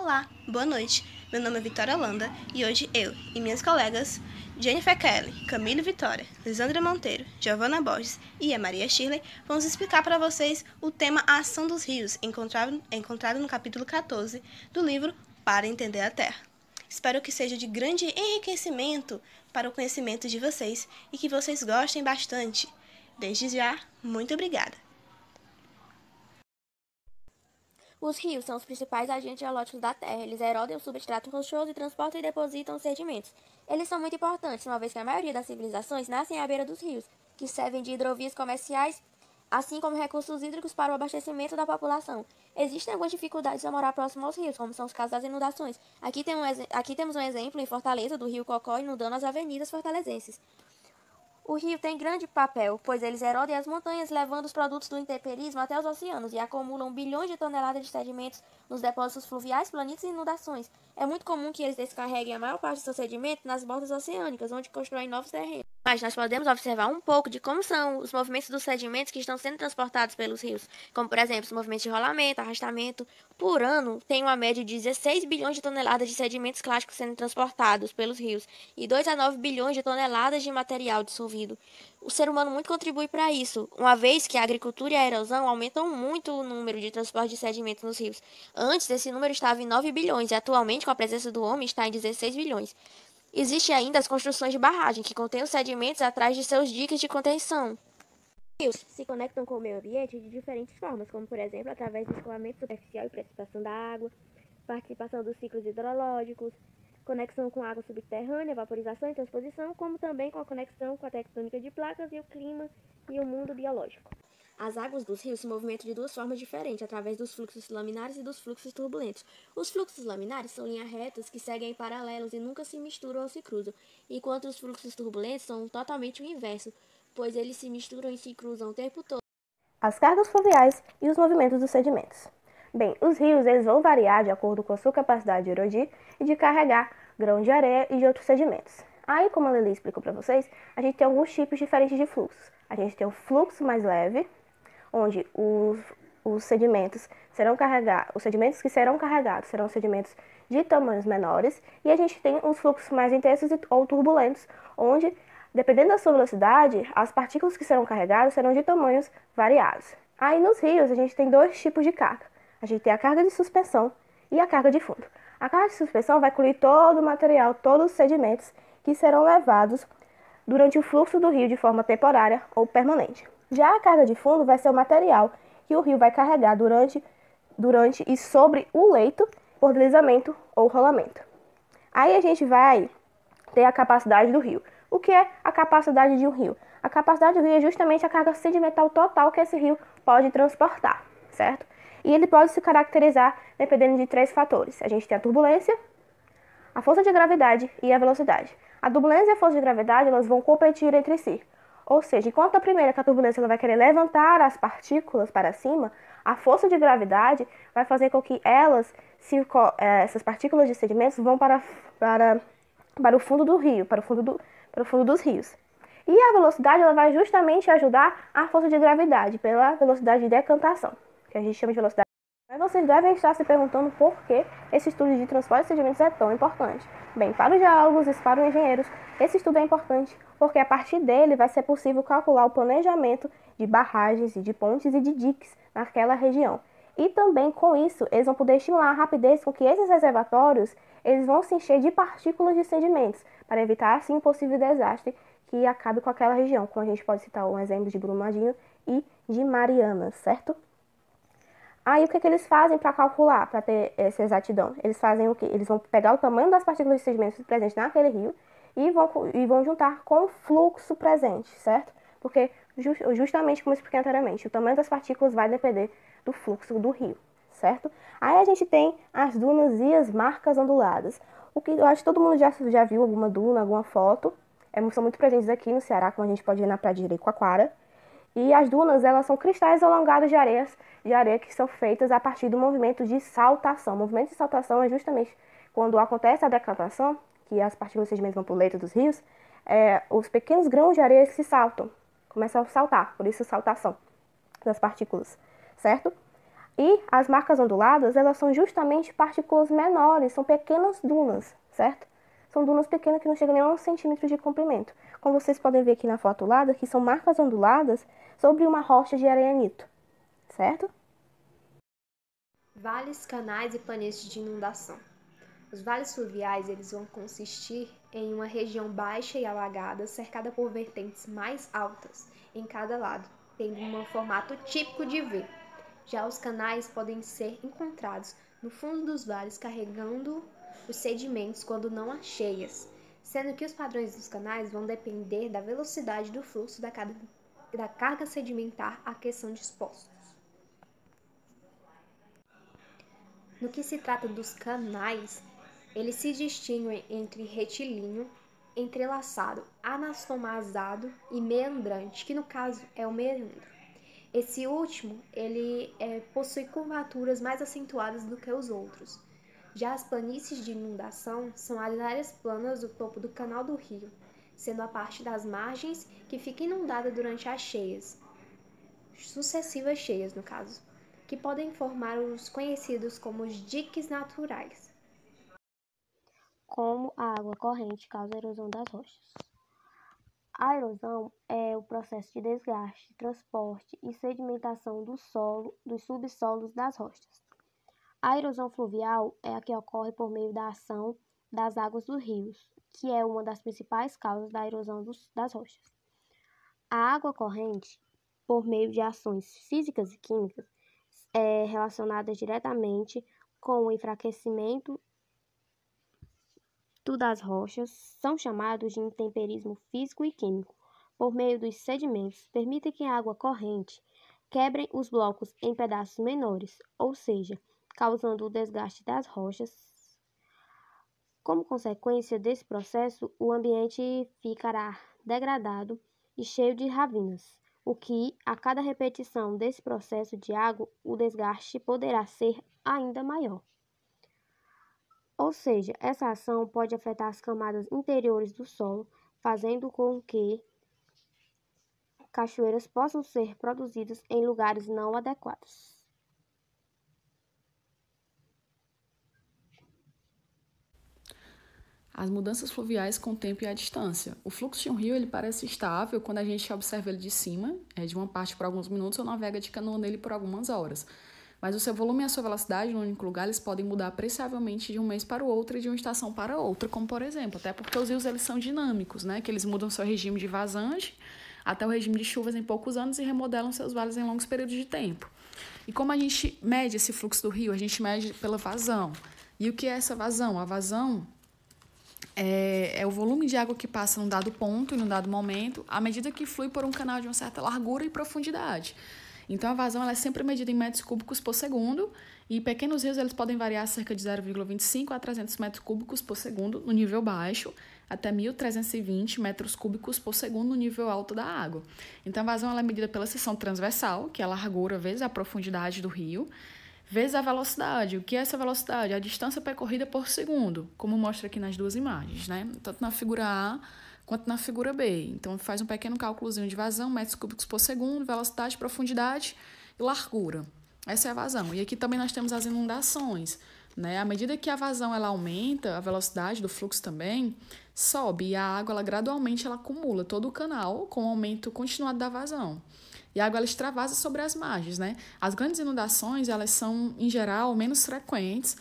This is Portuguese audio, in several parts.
Olá, boa noite. Meu nome é Vitória Holanda e hoje eu e minhas colegas Jennifer Kelly, Camille Vitória, Lisandra Monteiro, Giovana Borges e a Maria Shirley vamos explicar para vocês o tema A Ação dos Rios, encontrado no capítulo 14 do livro Para Entender a Terra. Espero que seja de grande enriquecimento para o conhecimento de vocês e que vocês gostem bastante. Desde já, muito obrigada. Os rios são os principais agentes geológicos da Terra. Eles erodem o substrato rochoso e transportam e depositam sedimentos. Eles são muito importantes, uma vez que a maioria das civilizações nascem à beira dos rios, que servem de hidrovias comerciais, assim como recursos hídricos para o abastecimento da população. Existem algumas dificuldades a morar próximo aos rios, como são os casos das inundações. Aqui temos um exemplo em Fortaleza, do rio Cocó, inundando as avenidas fortalezenses. O rio tem grande papel, pois eles erodem as montanhas, levando os produtos do intemperismo até os oceanos e acumulam bilhões de toneladas de sedimentos nos depósitos fluviais, planícies e inundações. É muito comum que eles descarreguem a maior parte do seu sedimento nas bordas oceânicas, onde constroem novos terrenos. Mas nós podemos observar um pouco de como são os movimentos dos sedimentos que estão sendo transportados pelos rios, como, por exemplo, os movimentos de rolamento, arrastamento. Por ano, tem uma média de 16 bilhões de toneladas de sedimentos clásticos sendo transportados pelos rios e 2 a 9 bilhões de toneladas de material dissolvido. O ser humano muito contribui para isso, uma vez que a agricultura e a erosão aumentam muito o número de transporte de sedimentos nos rios. Antes, esse número estava em 9 bilhões e atualmente, com a presença do homem, está em 16 bilhões. Existem ainda as construções de barragem, que contêm os sedimentos atrás de seus diques de contenção. Rios se conectam com o meio ambiente de diferentes formas, como, por exemplo, através do escoamento superficial e precipitação da água, participação dos ciclos hidrológicos, conexão com a água subterrânea, vaporização e transposição, como também com a conexão com a tectônica de placas e o clima e o mundo biológico. As águas dos rios se movimentam de duas formas diferentes, através dos fluxos laminares e dos fluxos turbulentos. Os fluxos laminares são linhas retas que seguem em paralelos e nunca se misturam ou se cruzam, enquanto os fluxos turbulentos são totalmente o inverso, pois eles se misturam e se cruzam o tempo todo. As cargas fluviais e os movimentos dos sedimentos. Bem, os rios eles vão variar de acordo com a sua capacidade de erodir e de carregar grão de areia e de outros sedimentos. Aí, como a Lili explicou para vocês, a gente tem alguns tipos diferentes de fluxos. A gente tem o fluxo mais leve, onde os sedimentos os sedimentos que serão carregados serão sedimentos de tamanhos menores, e a gente tem os fluxos mais intensos ou turbulentos, onde, dependendo da sua velocidade, as partículas que serão carregadas serão de tamanhos variados. Aí nos rios a gente tem dois tipos de carga. A gente tem a carga de suspensão e a carga de fundo. A carga de suspensão vai cobrir todo o material, todos os sedimentos que serão levados durante o fluxo do rio de forma temporária ou permanente. Já a carga de fundo vai ser o material que o rio vai carregar durante e sobre o leito por deslizamento ou rolamento. Aí a gente vai ter a capacidade do rio. O que é a capacidade de um rio? A capacidade do rio é justamente a carga sedimental total que esse rio pode transportar, certo? E ele pode se caracterizar dependendo de 3 fatores. A gente tem a turbulência, a força de gravidade e a velocidade. A turbulência e a força de gravidade elas vão competir entre si. Ou seja, enquanto a primeira, que a turbulência ela vai querer levantar as partículas para cima, a força de gravidade vai fazer com que essas partículas de sedimentos vão para o fundo do rio, para o fundo dos rios. E a velocidade ela vai justamente ajudar a força de gravidade, pela velocidade de decantação, que a gente chama de velocidade. Mas vocês devem estar se perguntando por que esse estudo de transporte de sedimentos é tão importante. Bem, para os geólogos e para os engenheiros, esse estudo é importante porque a partir dele vai ser possível calcular o planejamento de barragens, e de pontes e de diques naquela região. E também com isso, eles vão poder estimular a rapidez com que esses reservatórios eles vão se encher de partículas de sedimentos, para evitar assim um possível desastre que acabe com aquela região, como a gente pode citar um exemplo de Brumadinho e de Mariana, certo? Aí o que eles fazem para calcular, para ter essa exatidão? Eles fazem o quê? Eles vão pegar o tamanho das partículas de sedimentos presentes naquele rio e vão juntar com o fluxo presente, certo? Porque justamente como eu expliquei anteriormente, o tamanho das partículas vai depender do fluxo do rio, certo? Aí a gente tem as dunas e as marcas onduladas. O que eu acho que todo mundo já viu alguma duna, alguma foto. São muito presentes aqui no Ceará, como a gente pode ver na Praia de Jericoacoara. E as dunas, elas são cristais alongados de areia que são feitas a partir do movimento de saltação. O movimento de saltação é justamente quando acontece a decantação, que as partículas de sedimentos vão para o leito dos rios, os pequenos grãos de areia se saltam, começam a saltar, por isso saltação das partículas, certo? E as marcas onduladas, elas são justamente partículas menores, são pequenas dunas, certo? São dunas pequenas que não chegam nem a 1 centímetro de comprimento. Como vocês podem ver aqui na foto ao lado, que são marcas onduladas sobre uma rocha de arenito, certo? Vales, canais e planícies de inundação. Os vales fluviais eles vão consistir em uma região baixa e alagada, cercada por vertentes mais altas em cada lado, tendo um formato típico de V. Já os canais podem ser encontrados no fundo dos vales carregando os sedimentos quando não há cheias, sendo que os padrões dos canais vão depender da velocidade do fluxo da carga sedimentar a que são dispostos. No que se trata dos canais, eles se distinguem entre retilíneo, entrelaçado, anastomazado e meandrante, que no caso é o meandro. Esse último, ele possui curvaturas mais acentuadas do que os outros. Já as planícies de inundação são as áreas planas do topo do canal do rio, sendo a parte das margens que fica inundada durante as cheias, sucessivas cheias no caso, que podem formar os conhecidos como os diques naturais. Como a água corrente causa a erosão das rochas. A erosão é o processo de desgaste, transporte e sedimentação do solo, dos subsolos das rochas. A erosão fluvial é a que ocorre por meio da ação das águas dos rios, que é uma das principais causas da erosão das rochas. A água corrente, por meio de ações físicas e químicas, relacionadas diretamente com o enfraquecimento das rochas, são chamados de intemperismo físico e químico. Por meio dos sedimentos, permitem que a água corrente quebre os blocos em pedaços menores, ou seja, causando o desgaste das rochas. Como consequência desse processo, o ambiente ficará degradado e cheio de ravinas, o que, a cada repetição desse processo de água, o desgaste poderá ser ainda maior. Ou seja, essa ação pode afetar as camadas interiores do solo, fazendo com que cachoeiras possam ser produzidas em lugares não adequados. As mudanças fluviais com o tempo e a distância. O fluxo de um rio ele parece estável quando a gente observa ele de cima, de uma parte por alguns minutos ou navega de canoa nele por algumas horas. Mas o seu volume e a sua velocidade no único lugar eles podem mudar apreciavelmente de um mês para o outro e de uma estação para outra, como por exemplo, até porque os rios eles são dinâmicos, né? Que eles mudam seu regime de vazante até o regime de chuvas em poucos anos e remodelam seus vales em longos períodos de tempo. E como a gente mede esse fluxo do rio? A gente mede pela vazão. E o que é essa vazão? A vazão é o volume de água que passa num dado ponto e num dado momento, à medida que flui por um canal de uma certa largura e profundidade. Então, a vazão ela é sempre medida em metros cúbicos por segundo e pequenos rios eles podem variar cerca de 0,25 a 300 metros cúbicos por segundo no nível baixo, até 1.320 metros cúbicos por segundo no nível alto da água. Então, a vazão ela é medida pela seção transversal, que é a largura vezes a profundidade do rio, vezes a velocidade. O que é essa velocidade? A distância percorrida por segundo, como mostra aqui nas duas imagens, né? Tanto na figura A quanto na figura B. Então, faz um pequeno cálculozinho de vazão, metros cúbicos por segundo, velocidade, profundidade e largura. Essa é a vazão. E aqui também nós temos as inundações, né? À medida que a vazão ela aumenta, a velocidade do fluxo também sobe e a água ela, gradualmente ela acumula todo o canal com o aumento continuado da vazão. E a água ela extravasa sobre as margens, né? As grandes inundações elas são, em geral, menos frequentes,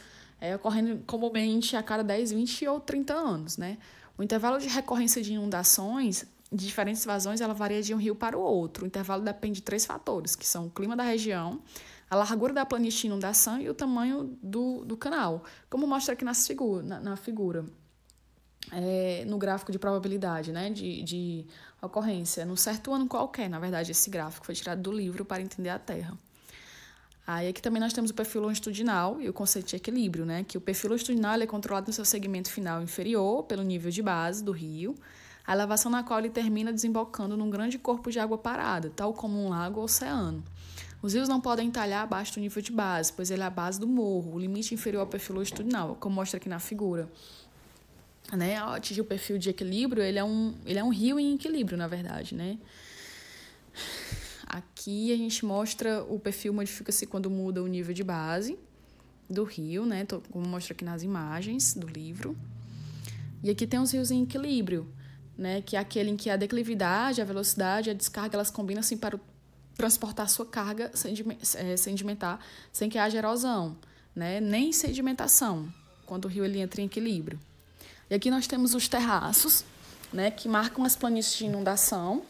ocorrendo comumente a cada 10, 20 ou 30 anos, né? O intervalo de recorrência de inundações de diferentes vazões ela varia de um rio para o outro. O intervalo depende de 3 fatores, que são o clima da região, a largura da planície de inundação e o tamanho do canal, como mostra aqui na figura. No gráfico de probabilidade, né, de ocorrência, num certo ano qualquer. Na verdade, esse gráfico foi tirado do livro para entender a Terra. Aí aqui também nós temos o perfil longitudinal e o conceito de equilíbrio, né? Que o perfil longitudinal ele é controlado no seu segmento final inferior, pelo nível de base do rio, a elevação na qual ele termina desembocando num grande corpo de água parada, tal como um lago ou oceano. Os rios não podem entalhar abaixo do nível de base, pois ele é a base do morro, o limite inferior ao perfil longitudinal, como mostra aqui na figura. Né? Ao atingir o perfil de equilíbrio, ele é um rio em equilíbrio, na verdade, né? Aqui a gente mostra o perfil modifica-se quando muda o nível de base do rio, né? Como mostra aqui nas imagens do livro. E aqui tem os rios em equilíbrio, né? Que é aquele em que a declividade, a velocidade e a descarga, elas combinam-se para transportar sua carga sedimentar sem que haja erosão, né? Nem sedimentação, quando o rio ele entra em equilíbrio. E aqui nós temos os terraços, né? Que marcam as planícies de inundação,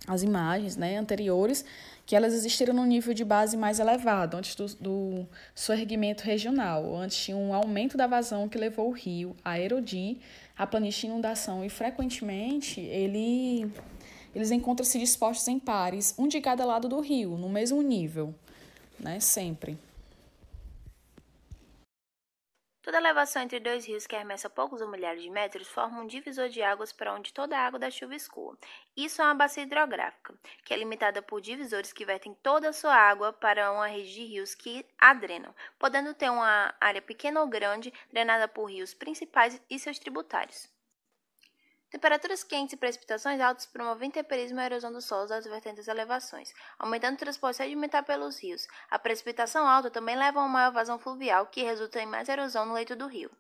as imagens, né, anteriores, que elas existiram no nível de base mais elevado, antes do soerguimento regional. Antes tinha um aumento da vazão que levou o rio a erodir a planície de inundação e, frequentemente, eles encontram-se dispostos em pares, um de cada lado do rio, no mesmo nível, né, sempre. Toda elevação entre dois rios que arremessa poucos ou milhares de metros forma um divisor de águas para onde toda a água da chuva escoa. Isso é uma bacia hidrográfica, que é limitada por divisores que vertem toda a sua água para uma rede de rios que a drenam, podendo ter uma área pequena ou grande drenada por rios principais e seus tributários. Temperaturas quentes e precipitações altas promovem intemperismo e erosão dos solos das vertentes elevações, aumentando o transporte sedimentar pelos rios. A precipitação alta também leva a uma maior vazão fluvial, que resulta em mais erosão no leito do rio.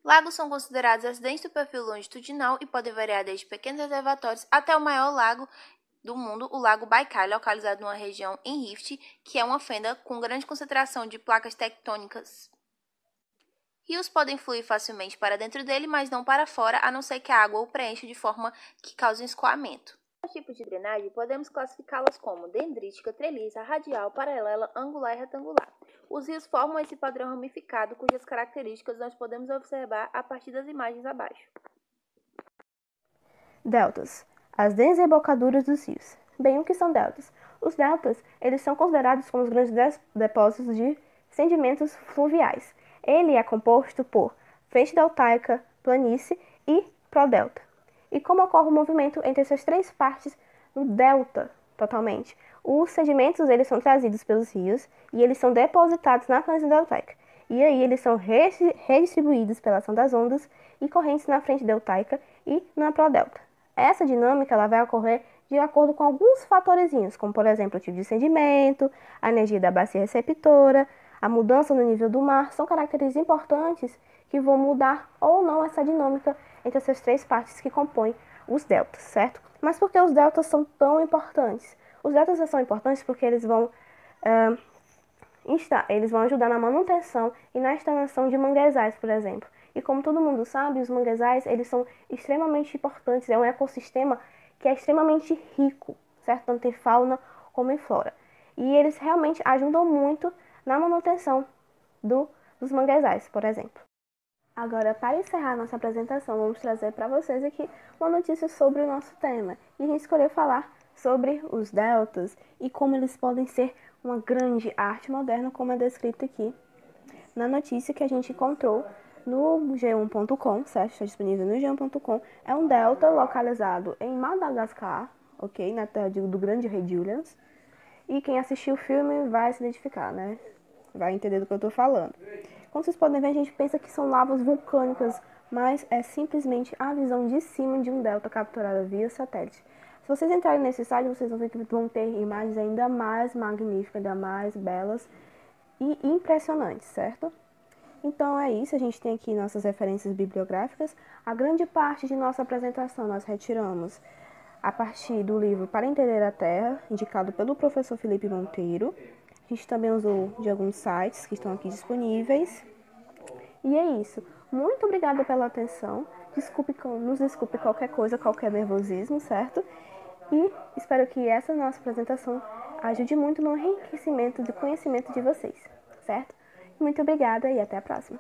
Lagos são considerados acidentes do perfil longitudinal e podem variar desde pequenos reservatórios até o maior lago do mundo, o Lago Baikal, localizado numa região em Rift, que é uma fenda com grande concentração de placas tectônicas. Rios podem fluir facilmente para dentro dele, mas não para fora, a não ser que a água o preencha de forma que cause um escoamento. Os tipos de drenagem podemos classificá-las como dendrítica, treliça, radial, paralela, angular e retangular. Os rios formam esse padrão ramificado, cujas características nós podemos observar a partir das imagens abaixo. Deltas. As desembocaduras dos rios. Bem, o que são deltas? Os deltas, eles são considerados como os grandes depósitos de sedimentos fluviais. Ele é composto por frente deltaica, planície e prodelta. E como ocorre o movimento entre essas três partes no delta, totalmente? Os sedimentos eles são trazidos pelos rios e eles são depositados na planície deltaica. E aí eles são redistribuídos pela ação das ondas e correntes na frente deltaica e na prodelta. Essa dinâmica ela vai ocorrer de acordo com alguns fatorezinhos, como por exemplo o tipo de sedimento, a energia da bacia receptora, a mudança no nível do mar, são características importantes que vão mudar ou não essa dinâmica entre essas três partes que compõem os deltas, certo? Mas por que os deltas são tão importantes? Os deltas são importantes porque eles vão ajudar na manutenção e na extensão de manguezais, por exemplo. E como todo mundo sabe, os manguezais eles são extremamente importantes, é um ecossistema que é extremamente rico, certo? Tanto em fauna como em flora. E eles realmente ajudam muito na manutenção dos manguezais, por exemplo. Agora, para encerrar nossa apresentação, vamos trazer para vocês aqui uma notícia sobre o nosso tema. E a gente escolheu falar sobre os deltas e como eles podem ser uma grande arte moderna, como é descrito aqui na notícia que a gente encontrou no g1.com, certo? Está disponível no g1.com. É um delta localizado em Madagascar, ok? Na terra do Grande Rei Julian. E quem assistiu o filme vai se identificar, né? Vai entender do que eu estou falando. Como vocês podem ver, a gente pensa que são lavas vulcânicas, mas é simplesmente a visão de cima de um delta capturada via satélite. Se vocês entrarem nesse site, vocês vão ver que vão ter imagens ainda mais magníficas, ainda mais belas e impressionantes, certo? Então é isso, a gente tem aqui nossas referências bibliográficas. A grande parte de nossa apresentação nós retiramos a partir do livro Para Entender a Terra, indicado pelo professor Felipe Monteiro. A gente também usou de alguns sites que estão aqui disponíveis. E é isso. Muito obrigada pela atenção. Nos desculpe qualquer coisa, qualquer nervosismo, certo? E espero que essa nossa apresentação ajude muito no enriquecimento do conhecimento de vocês, certo? Muito obrigada e até a próxima.